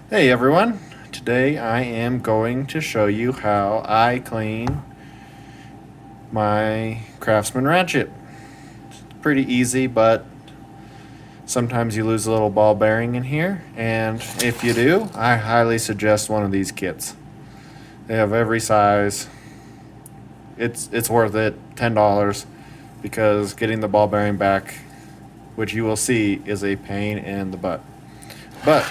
Hey everyone, today I am going to show you how I clean my Craftsman ratchet. It's pretty easy, but sometimes you lose a little ball bearing in here, and if you do, I highly suggest one of these kits. They have every size. It's worth it, $10, because getting the ball bearing back, which you will see, is a pain in the butt. But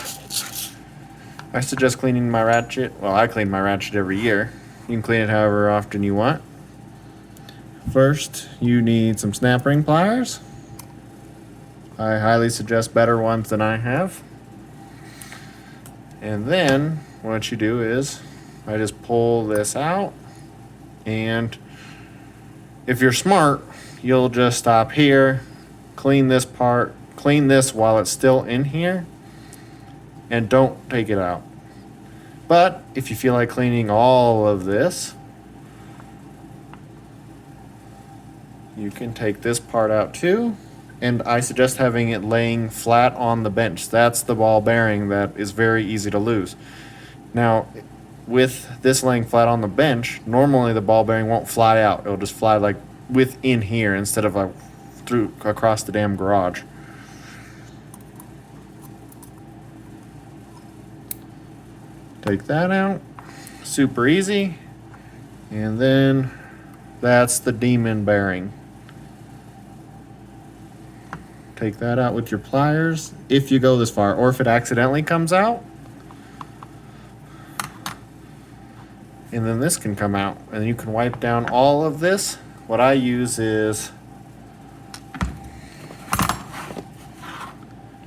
I suggest cleaning my ratchet. Well, I clean my ratchet every year. You can clean it however often you want. First, you need some snap ring pliers. I highly suggest better ones than I have. And then what you do is I just pull this out, and if you're smart, you'll just stop here, clean this part, clean this while it's still in here, and don't take it out. But if you feel like cleaning all of this, you can take this part out too, and I suggest having it laying flat on the bench. That's the ball bearing that is very easy to lose. Now, with this laying flat on the bench, normally the ball bearing won't fly out. It'll just fly like within here instead of like through across the damn garage. Take that out, super easy. And then that's the demon bearing. Take that out with your pliers if you go this far, or if it accidentally comes out. And then this can come out, and you can wipe down all of this. What I use is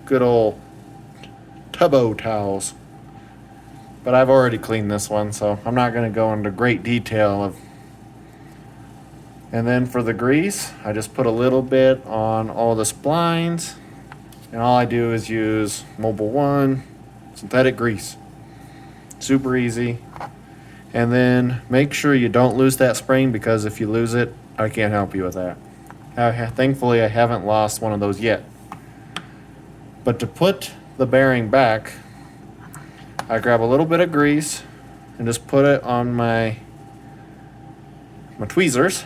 good old tubbo towels. But I've already cleaned this one, so I'm not going to go into great detail of. And then for the grease, I just put a little bit on all the splines, and all I do is use Mobile One synthetic grease. Super easy. And then make sure you don't lose that spring, because if you lose it, I can't help you with that. Thankfully, I haven't lost one of those yet. But to put the bearing back, I grab a little bit of grease and just put it on my tweezers.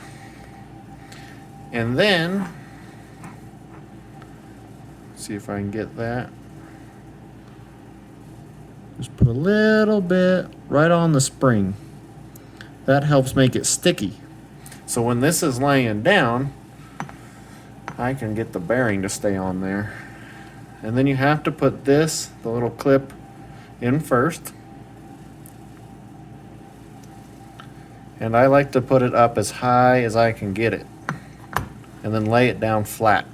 And then, see if I can get that. Just put a little bit right on the spring. That helps make it sticky. So when this is laying down, I can get the bearing to stay on there. And then you have to put this, the little clip, in first. And I like to put it up as high as I can get it, and then lay it down flat.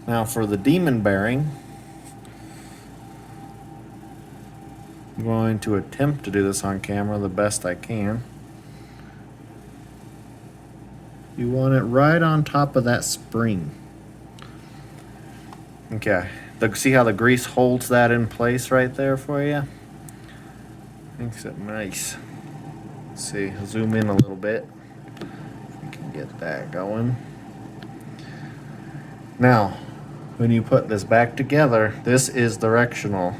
Now for the demon bearing, I'm going to attempt to do this on camera the best I can. You want it right on top of that spring. Okay, see how the grease holds that in place right there for you? Makes it nice. Let's see, I'll zoom in a little bit. If we can get that going. Now, when you put this back together, this is directional.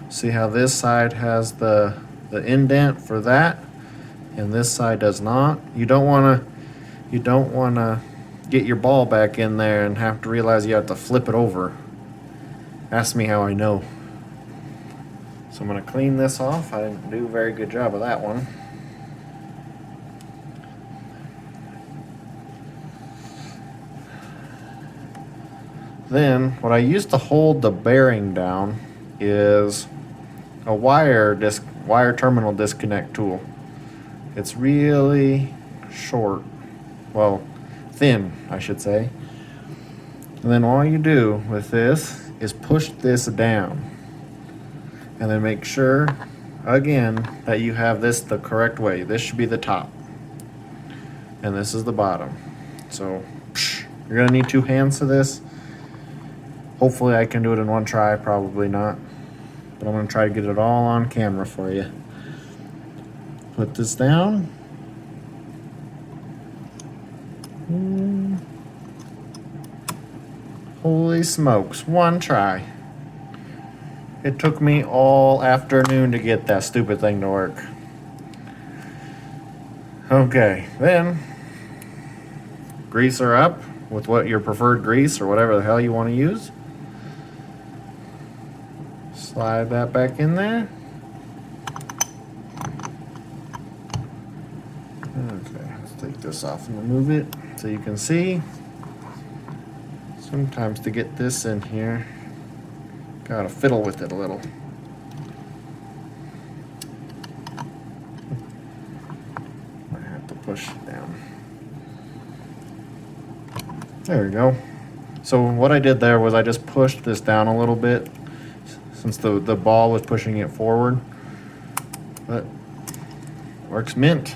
See how this side has the indent for that, and this side does not. You don't want to get your ball back in there and have to realize you have to flip it over. Ask me how I know. So I'm going to clean this off. I didn't do a very good job of that one. Then what I use to hold the bearing down is a wire terminal disconnect tool. It's really short, well, thin, I should say. And then all you do with this is push this down, and then make sure again that you have this the correct way. This should be the top, and this is the bottom. So you're gonna need 2 hands for this. Hopefully I can do it in one try, probably not. But I'm gonna try to get it all on camera for you. Put this down. Holy smokes, one try. It took me all afternoon to get that stupid thing to work. Okay, then grease her up with what your preferred grease or whatever the hell you want to use. Slide that back in there. Okay, let's take this off and remove it so you can see. Sometimes to get this in here, gotta fiddle with it a little. I have to push it down. There we go. So what I did there was I just pushed this down a little bit since the ball was pushing it forward. But works mint.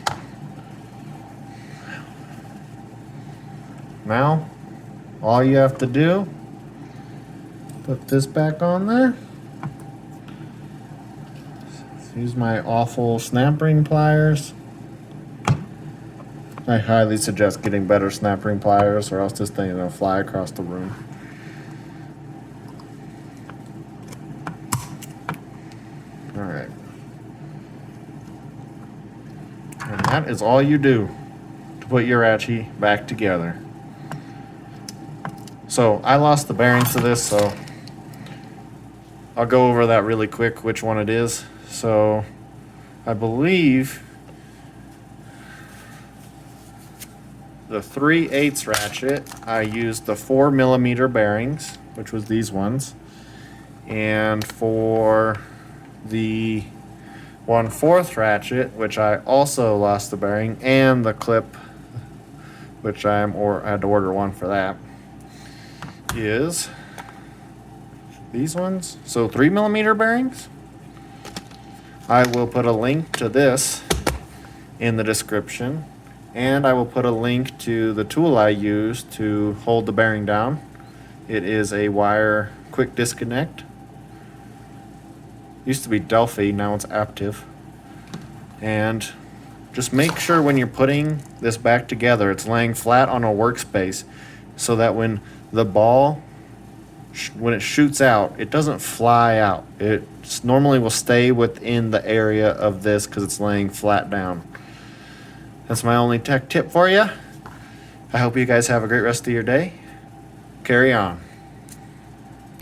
Now, all you have to do, put this back on there. Use my awful snap ring pliers. I highly suggest getting better snap ring pliers, or else this thing is going to fly across the room. Alright. And that is all you do to put your ratchet back together. So I lost the bearings to this, so I'll go over that really quick, which one it is. So I believe the 3/8 ratchet, I used the 4mm bearings, which was these ones. And for the 1/4 ratchet, which I also lost the bearing, and the clip, which I had to order one for that, is these ones. So 3mm bearings. I will put a link to this in the description, and I will put a link to the tool I use to hold the bearing down. It is a wire quick disconnect. Used to be Delphi, now it's Aptiv. And just make sure when you're putting this back together, it's laying flat on a workspace so that when the ball, when it shoots out, it doesn't fly out. It normally will stay within the area of this because it's laying flat down. That's my only tech tip for you. I hope you guys have a great rest of your day. Carry on.